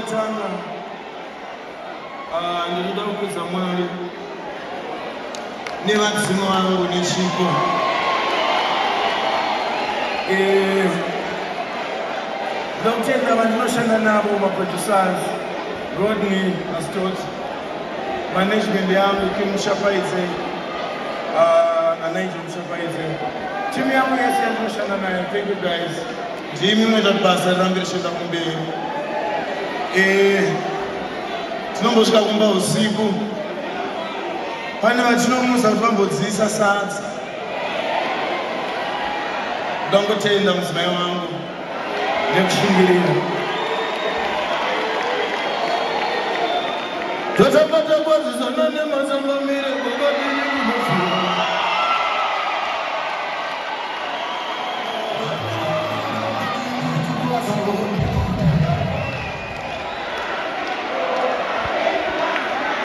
Tanga nilikuwa kuza mwali ni wazimu wangu nishiko Dr. Manimoshana nabo ma-producers Rodney Astot management yangu Kim Mshapaize na Nigel Mshapaize timu yangu yesi ya Mshana nayo. Thank you guys. Jimmy mwenda basa rambira shenda kumbe tinombosvika kumba usiku pane vatinomuza kuti vambodzisa sadza ndangotenda mudzimai wangu nekushingirira totakwatakwazisana nemasambamire kokadinimufu